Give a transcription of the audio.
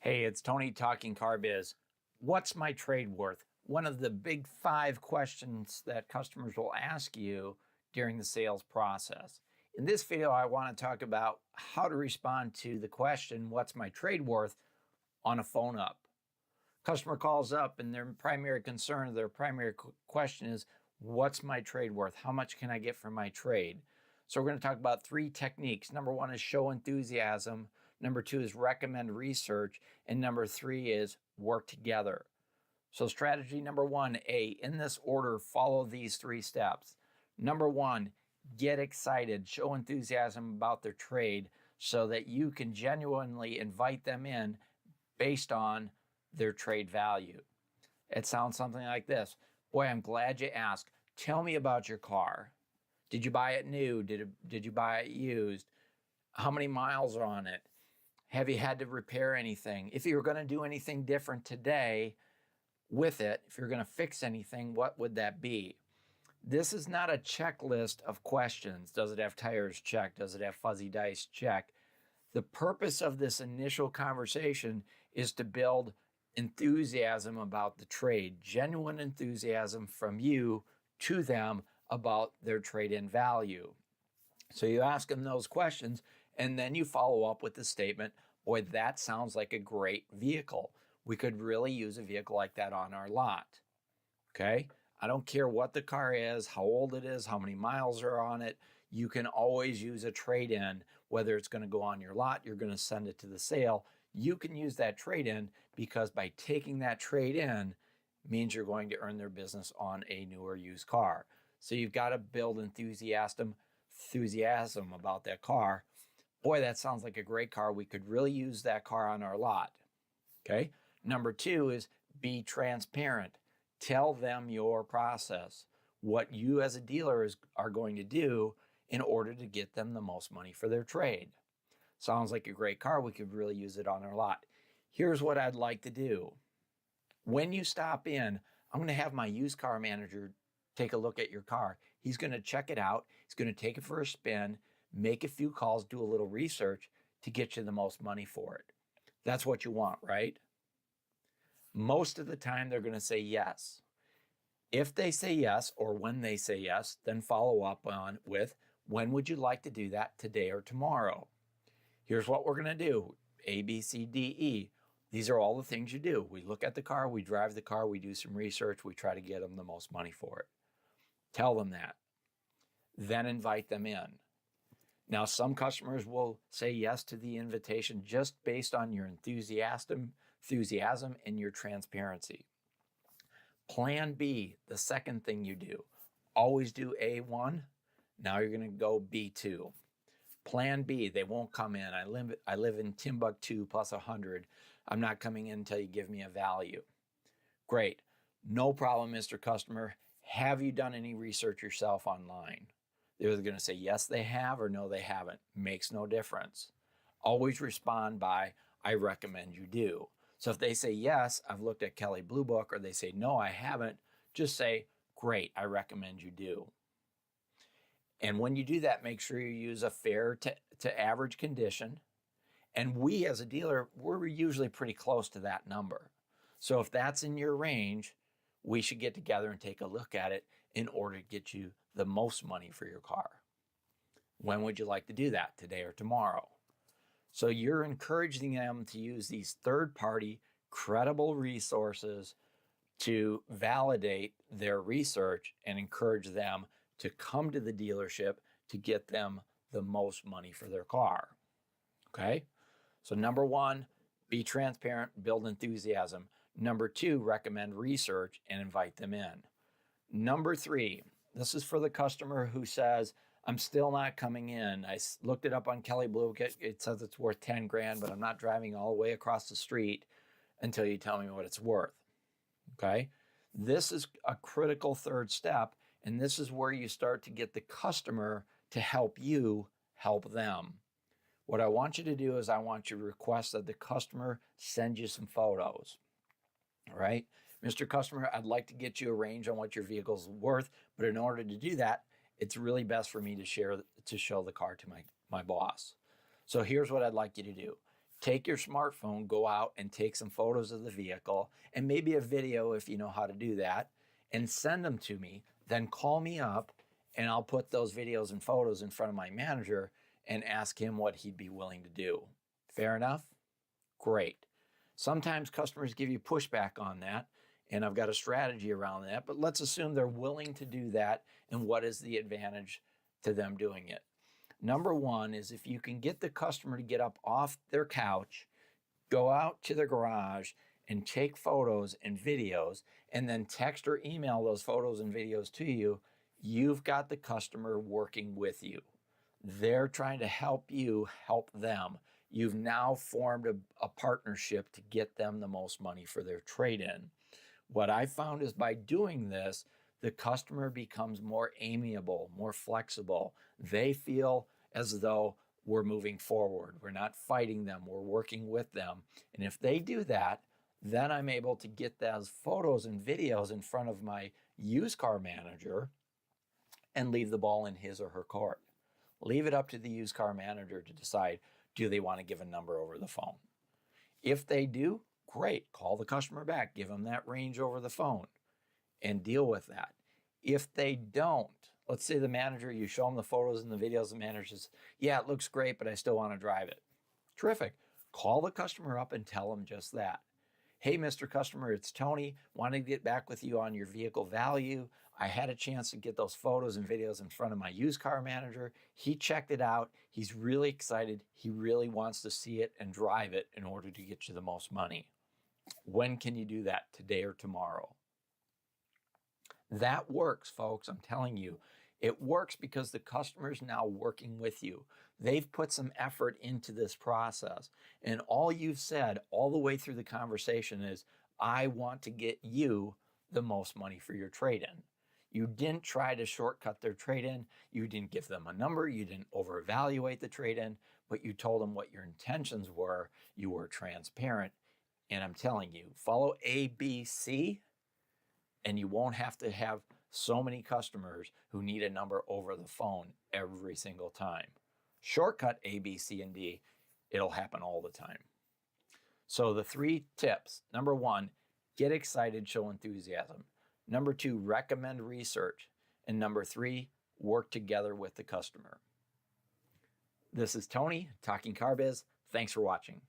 Hey, it's Tony talking Car Biz. What's my trade worth? One of the big 5 questions that customers will ask you during the sales process. In this video, I want to talk about how to respond to the question, what's my trade worth, on a phone up. Customer calls up and their primary concern, their primary question is, what's my trade worth? How much can I get for my trade? So we're going to talk about 3 techniques. Number 1 is show enthusiasm. Number 2 is recommend research. And number 3 is work together. So strategy number 1, in this order, follow these 3 steps. Number 1, get excited, show enthusiasm about their trade so that you can genuinely invite them in based on their trade value. It sounds something like this. Boy, I'm glad you asked. Tell me about your car. Did you buy it new? Did you buy it used? How many miles are on it? Have you had to repair anything? If you were going to do anything different today with it, if you're going to fix anything, what would that be? This is not a checklist of questions. Does it have tires? Check. Does it have fuzzy dice? Check. The purpose of this initial conversation is to build enthusiasm about the trade, genuine enthusiasm from you to them about their trade-in value. So you ask them those questions, and then you follow up with the statement, boy, that sounds like a great vehicle. We could really use a vehicle like that on our lot. Okay? I don't care what the car is, how old it is, how many miles are on it. You can always use a trade-in, whether it's going to go on your lot, you're going to send it to the sale. You can use that trade-in because by taking that trade-in means you're going to earn their business on a newer used car. So you've got to build enthusiasm about that car. Boy, that sounds like a great car. We could really use that car on our lot. Okay. Number 2 is be transparent. Tell them your process, what you as a dealer are going to do in order to get them the most money for their trade. Sounds like a great car. We could really use it on our lot. Here's what I'd like to do. When you stop in, I'm going to have my used car manager take a look at your car. He's going to check it out. He's going to take it for a spin, make a few calls, do a little research to get you the most money for it. That's what you want, right? Most of the time, they're going to say yes. If they say yes, or when they say yes, then follow up on with, when would you like to do that, today or tomorrow? Here's what we're going to do, A, B, C, D, E. These are all the things you do. We look at the car, we drive the car, we do some research, we try to get them the most money for it. Tell them that. Then invite them in. Now, some customers will say yes to the invitation just based on your enthusiasm and your transparency. Plan B, the second thing you do. Always do A1. Now you're going to go B2. Plan B, they won't come in. I live in Timbuktu plus 100. I'm not coming in until you give me a value. Great. No problem, Mr. Customer. Have you done any research yourself online? They're either going to say yes, they have, or no, they haven't. Makes no difference. Always respond by, I recommend you do. So if they say yes, I've looked at Kelley Blue Book, or they say no, I haven't, just say, great, I recommend you do. And when you do that, make sure you use a fair to average condition. And we as a dealer, we're usually pretty close to that number. So if that's in your range, we should get together and take a look at it in order to get you the most money for your car. When would you like to do that, today or tomorrow? So you're encouraging them to use these third-party, credible resources to validate their research and encourage them to come to the dealership to get them the most money for their car. Okay? So number 1, be transparent, build enthusiasm. Number 2, recommend research and invite them in. Number 3, this is for the customer who says, I'm still not coming in. I looked it up on Kelley Blue. It says it's worth 10 grand, but I'm not driving all the way across the street until you tell me what it's worth. Okay? This is a critical third step, and this is where you start to get the customer to help you help them. What I want you to do is I want you to request that the customer send you some photos. All right, Mr. Customer, I'd like to get you a range on what your vehicle's worth, but in order to do that, it's really best for me to show the car to my boss. So here's what I'd like you to do. take your smartphone, go out and take some photos of the vehicle and maybe a video if you know how to do that, and send them to me. Then call me up and I'll put those videos and photos in front of my manager and ask him what he'd be willing to do. Fair enough? Great. Sometimes customers give you pushback on that, and I've got a strategy around that, but let's assume they're willing to do that, and what is the advantage to them doing it? Number one is if you can get the customer to get up off their couch, go out to the garage, and take photos and videos, and then text or email those photos and videos to you, you've got the customer working with you. They're trying to help you help them. You've now formed a partnership to get them the most money for their trade-in. What I found is by doing this, the customer becomes more amiable, more flexible. They feel as though we're moving forward. We're not fighting them. We're working with them. And if they do that, then I'm able to get those photos and videos in front of my used car manager and leave the ball in his or her court. Leave it up to the used car manager to decide, do they want to give a number over the phone? If they do, great. Call the customer back, give them that range over the phone and deal with that. If they don't, let's say the manager, you show them the photos and the videos, the manager says, yeah, it looks great, but I still want to drive it. Terrific. Call the customer up and tell them just that. Hey, Mr. Customer, it's Tony. Wanted to get back with you on your vehicle value. I had a chance to get those photos and videos in front of my used car manager. He checked it out. He's really excited. He really wants to see it and drive it in order to get you the most money. When can you do that? Today or tomorrow? That works, folks. I'm telling you, it works because the customer's now working with you. They've put some effort into this process. And all you've said all the way through the conversation is, I want to get you the most money for your trade-in. You didn't try to shortcut their trade-in. You didn't give them a number. You didn't over-evaluate the trade-in, but you told them what your intentions were. You were transparent. And I'm telling you, follow ABC, and you won't have to have so many customers who need a number over the phone every single time. Shortcut A, B, C, and D, it'll happen all the time. So the 3 tips. Number 1, get excited, show enthusiasm. Number 2, recommend research. And number 3, work together with the customer. This is Tony, Talking Car Biz. Thanks for watching.